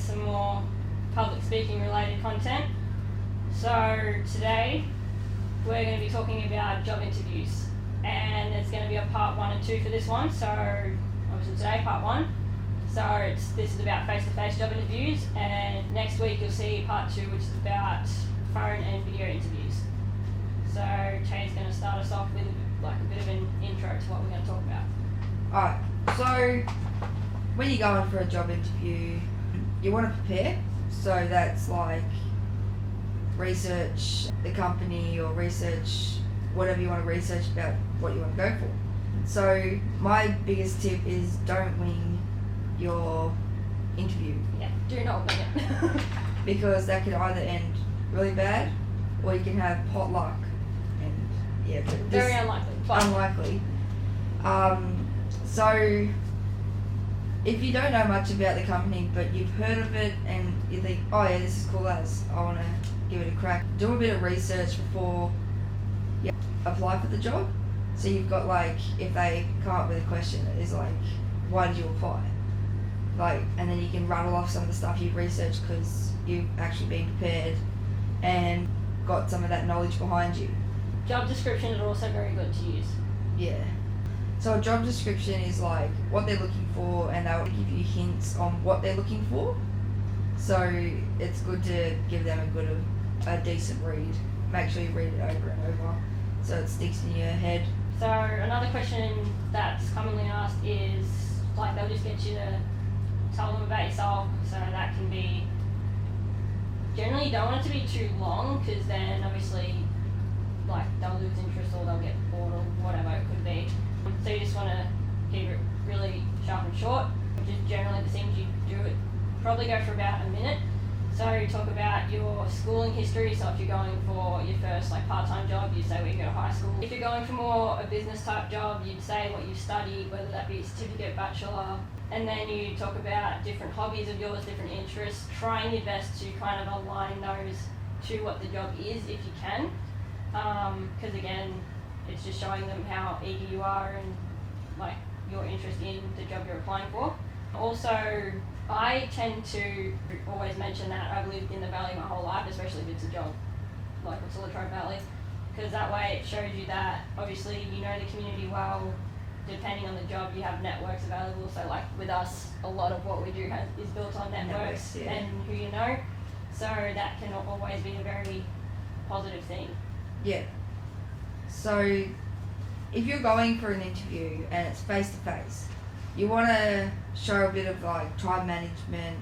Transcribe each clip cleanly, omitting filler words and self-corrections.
with some more public speaking related content. So today we're going to be talking about job interviews, and there's going to be a part 1 and 2 for this one. So obviously today part 1. So this is about face-to-face job interviews, and next week you'll see part 2, which is about phone and video interviews. So Tay's going to start us off with a bit of an intro to what we're going to talk about. Alright, so when you're going for a job interview, you want to prepare. So that's like research the company or research whatever you want to research about what you want to go for. So my biggest tip is don't wing your interview. Yeah, do not wing it. Because that could either end really bad or you can have pot luck. And yeah, but very unlikely. But unlikely. So if you don't know much about the company but you've heard of it and you think, oh yeah, this is cool as I want to give it a crack, do a bit of research before you apply for the job. So you've got if they come up with a question that is why did you apply? And then you can rattle off some of the stuff you've researched because you've actually been prepared and got some of that knowledge behind you. Job descriptions are also very good to use. Yeah. So a job description is what they're looking for, and they'll give you hints on what they're looking for. So it's good to give them a decent read. Make sure you read it over and over so it sticks in your head. So another question that's commonly asked is they'll just get you to tell them about yourself. So that can be, generally you don't want it to be too long because then obviously they'll lose interest or they'll get bored or whatever it could be. So you just want to keep it really sharp and short, which is generally the things you do. It probably go for about a minute. So you talk about your schooling history. So if you're going for your first part-time job, you say where you go to high school. If you're going for more a business type job, you'd say what you studied, whether that be a certificate, bachelor. And then you talk about different hobbies of yours, different interests, trying your best to kind of align those to what the job is if you can. Because again, it's just showing them how eager you are and your interest in the job you're applying for. Also, I tend to always mention that I've lived in the valley my whole life, especially if it's a job like the Latrobe Valley, because that way it shows you that obviously you know the community well. Depending on the job, you have networks available. So with us, a lot of what we do is built on networks yeah. and who you know. So that can always be a very positive thing. Yeah. So if you're going for an interview and it's face-to-face, you want to show a bit of time management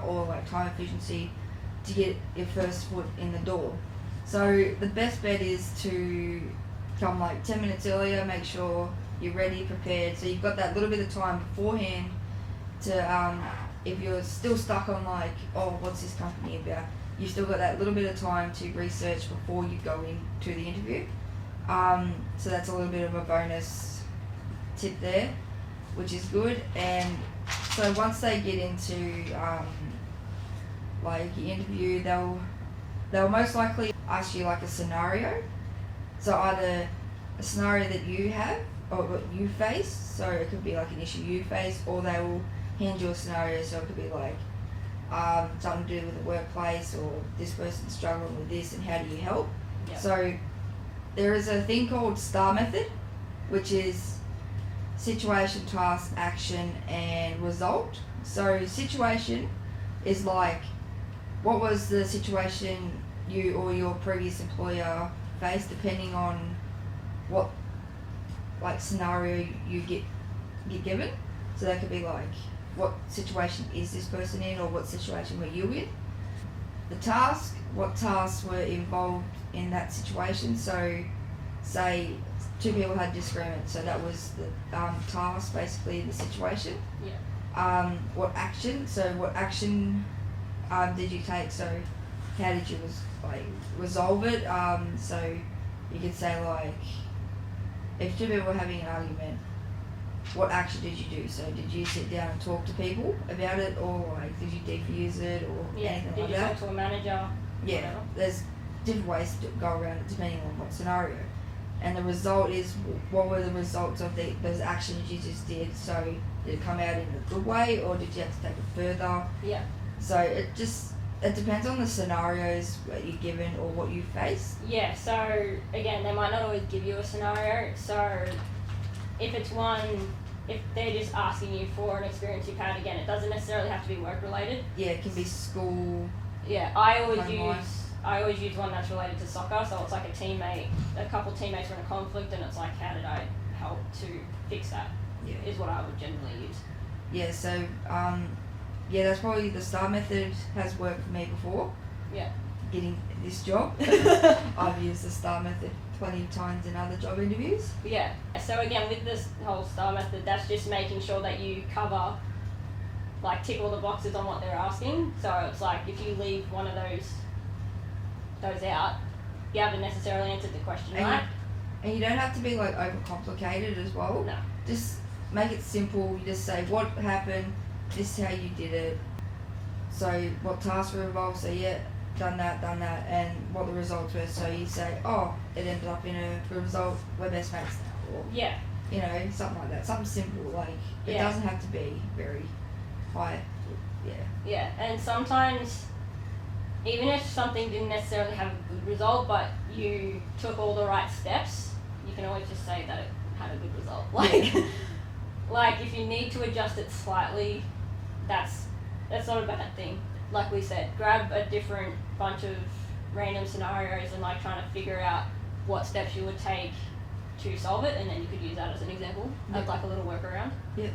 or time efficiency to get your first foot in the door. So the best bet is to come 10 minutes earlier, make sure you're ready, prepared, so you've got that little bit of time beforehand to, if you're still stuck on what's this company about, you've still got that little bit of time to research before you go into the interview. So that's a little bit of a bonus tip there, which is good. And so once they get into your interview, they'll most likely ask you a scenario. So either a scenario that you have or what you face, so it could be an issue you face, or they will hand you a scenario, so it could be something to do with the workplace, or this person's struggling with this and how do you help. Yep. So there is a thing called STAR method, which is situation, task, action, and result. So situation is what was the situation you or your previous employer faced, depending on what scenario you get given. So that could be what situation is this person in, or what situation were you in. The task, what tasks were involved in that situation. So say 2 people had disagreement, so that was the task, basically the situation. Yeah. What action, so what action did you take, so how did you resolve it. So you could say if 2 people were having an argument, what action did you do? So did you sit down and talk to people about it, or did you defuse it, or anything did like you that? talk to a manager? Yeah, Whatever. there's different ways to go around it depending on what scenario. And the result is, what were the results of those actions you just did? So did it come out in a good way, or did you have to take it further? Yeah. So it depends on the scenarios that you're given or what you face. Yeah, so again, they might not always give you a scenario. So if they're just asking you for an experience you've had, again, it doesn't necessarily have to be work related. Yeah, it can be school. Yeah, I always use one that's related to soccer. So it's like a couple teammates were in a conflict, and it's like, how did I help to fix that? Yeah. Is what I would generally use. Yeah, so that's probably the STAR method has worked for me before. Yeah. Getting this job. I've used the STAR method plenty of times in other job interviews. Yeah. So again, with this whole STAR method, that's just making sure that you cover, like, tick all the boxes on what they're asking. So it's like, if you leave one of those out, you haven't necessarily answered the question right. And you don't have to be like overcomplicated as well. No. Just make it simple. You just say what happened, this is how you did it. So what tasks were involved, so yeah, done that, and what the results were. So you say, oh, it ended up in a good result, we're best mates now. Or, yeah. You know, something like that. Something simple, like, it Yeah. doesn't have to be very high. Yeah. Yeah, and sometimes, even if something didn't necessarily have a good result, but you took all the right steps, you can always just say that it had a good result. Like if you need to adjust it slightly, that's not a bad thing. Like we said, grab a different bunch of random scenarios and like trying to figure out what steps you would take to solve it, and then you could use that as an example, as like a little workaround. Yeah.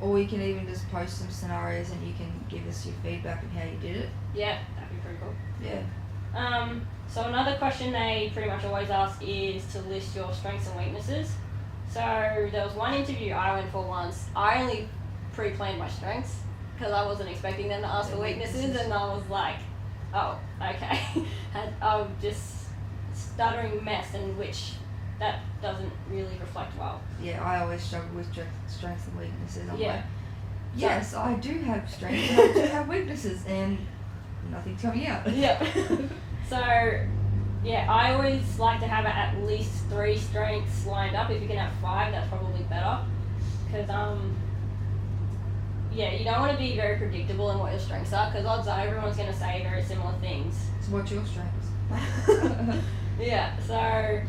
Or you can even just post some scenarios and you can give us your feedback on how you did it. Yeah, that'd be pretty cool. Yeah. So another question they pretty much always ask is to list your strengths and weaknesses. So there was one interview I went for once. I only pre-planned my strengths because I wasn't expecting them to ask for weaknesses, and I was like, oh, okay. I'm just stuttering mess, in which that doesn't really reflect well. Yeah, I always struggle with strengths and weaknesses. I'm Yeah. like, yes, I do have strengths and I do have weaknesses, and nothing's coming out. Yep. So, yeah, I always like to have at least 3 strengths lined up. If you can have 5, that's probably better. Because, yeah, you don't want to be very predictable in what your strengths are, because odds are everyone's going to say very similar things. So what's your strengths? Yeah, so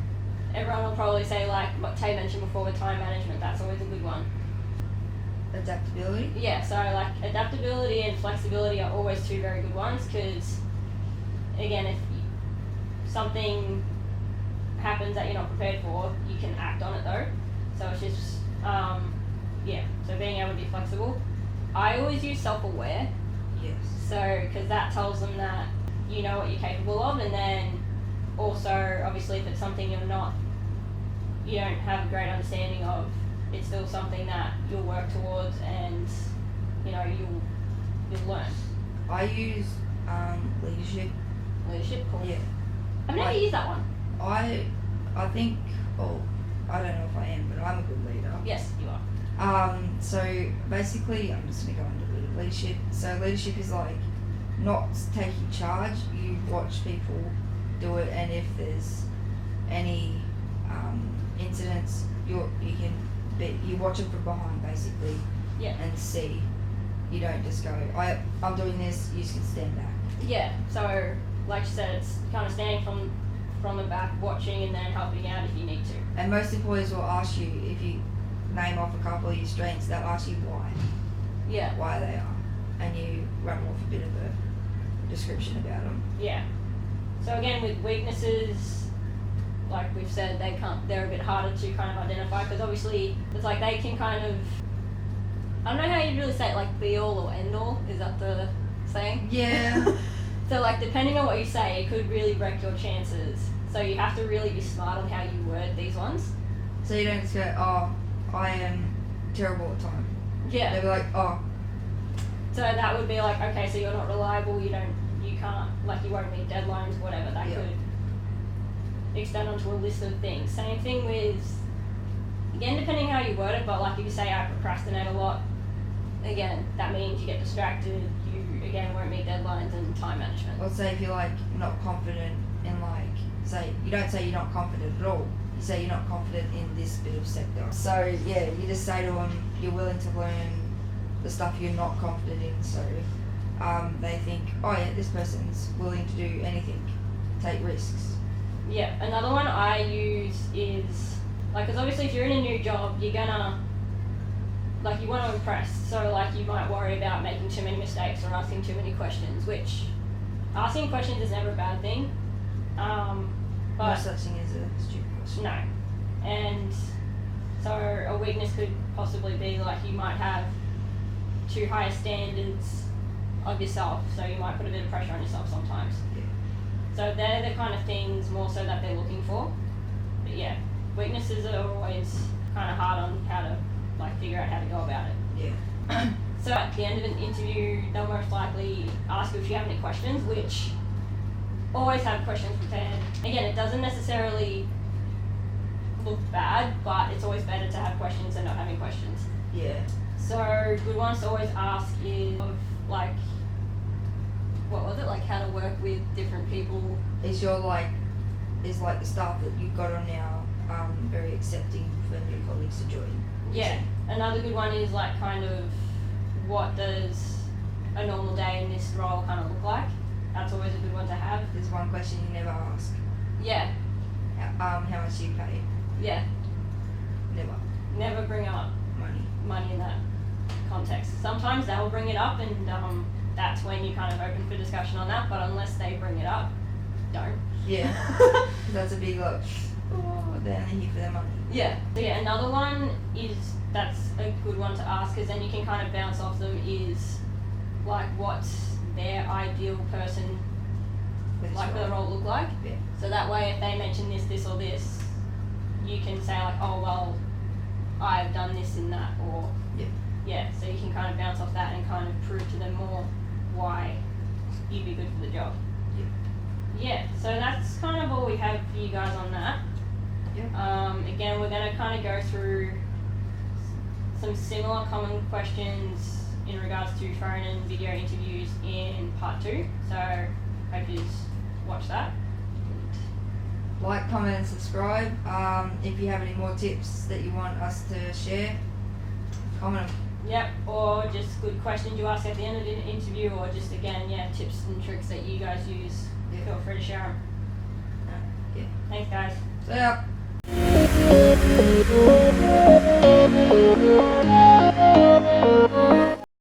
everyone will probably say, like what Tay mentioned before with time management, that's always a good one. Adaptability? Yeah, so like adaptability and flexibility are always 2 very good ones, because again, if something happens that you're not prepared for, you can act on it though. So it's just, yeah, so being able to be flexible. I always use self-aware. Yes. So, because that tells them that you know what you're capable of, and then also, obviously, if it's something you don't have a great understanding of, it's still something that you'll work towards, and you'll learn. I use leadership. Leadership, cool. Yeah. I've never used that one. I think, I don't know if I am, but I'm a good leader. Yes, you are. So basically, I'm just going to go into leadership. So leadership is like not taking charge. You watch people do it, and if there's any incidents, you watch them from behind basically. Yeah. And see. You don't just go, I'm doing this, you just can stand back. Yeah, so like you said, it's kind of standing from the back, watching, and then helping out if you need to. And most employers will ask you, if you name off a couple of your strengths, they'll ask you why. Yeah. Why they are. And you run off a bit of a description about them. Yeah. So again, with weaknesses, like we've said, they're a bit harder to kind of identify, because obviously it's like they can kind of, I don't know how you'd really say it, like be all or end all, is that the saying? Yeah. So like depending on what you say, it could really wreck your chances. So you have to really be smart on how you word these ones. So you don't just go, oh, I am terrible at time. Yeah. They'll be like, oh. So that would be like, okay, so you're not reliable, you can't, like you won't meet deadlines, whatever, that could extend onto a list of things. Same thing with, again, depending how you word it, but like if you say I procrastinate a lot, again, that means you get distracted, you again won't meet deadlines and time management. Let's say if you're like not confident in you don't say you're not confident at all. You say you're not confident in this bit of sector. So yeah, you just say to them you're willing to learn the stuff you're not confident in. So they think, oh yeah, this person's willing to do anything, take risks. Yeah, another one I use is, like, because obviously if you're in a new job, you're gonna, like, you want to impress, so, like, you might worry about making too many mistakes or asking too many questions, which asking questions is never a bad thing. No But such thing as a stupid question. no. And so a weakness could possibly be, like, you might have too high standards of yourself, so you might put a bit of pressure on yourself sometimes. Yeah. So they're the kind of things more so that they're looking for. But yeah, weaknesses are always kind of hard on how to, like, figure out how to go about it. Yeah. So at the end of an interview, they'll most likely ask you if you have any questions, which always have questions prepared. Again, it doesn't necessarily look bad, but it's always better to have questions than not having questions. Yeah. So good ones to always ask is of, like, what was it, like how to work with different people. Is like the staff that you've got on now very accepting for new colleagues to join? Yeah. Another good one is, like, kind of what does a normal day in this role kind of look like. That's always a good one to have. There's one question you never ask. Yeah. How much do you pay? Yeah. Never. Never bring up money in that context. Sometimes they'll bring it up, and that's when you kind of open for discussion on that, but unless they bring it up, don't. Yeah. That's a big look. Oh, they're only here for their money. Yeah. So yeah, another one is, that's a good one to ask, because then you can kind of bounce off them, is, like, what's their ideal person, That's like, for the right. role look like. Yeah. So that way, if they mention this or this, you can say, like, oh, well, I've done this and that, or Yeah. yeah, so you can kind of bounce off that and kind of prove to them more why you'd be good for the job. Yeah, so that's kind of all we have for you guys on that. Yeah. Again, we're going to kind of go through some similar common questions in regards to phone and video interviews in part 2. So hope you watch that. Like, comment, and subscribe. If you have any more tips that you want us to share, comment them. Yep, or just good questions you ask at the end of the interview, or just, again, yeah, tips and tricks that you guys use. Yeah. Feel free to share them. Yeah. Thanks, guys. So yeah.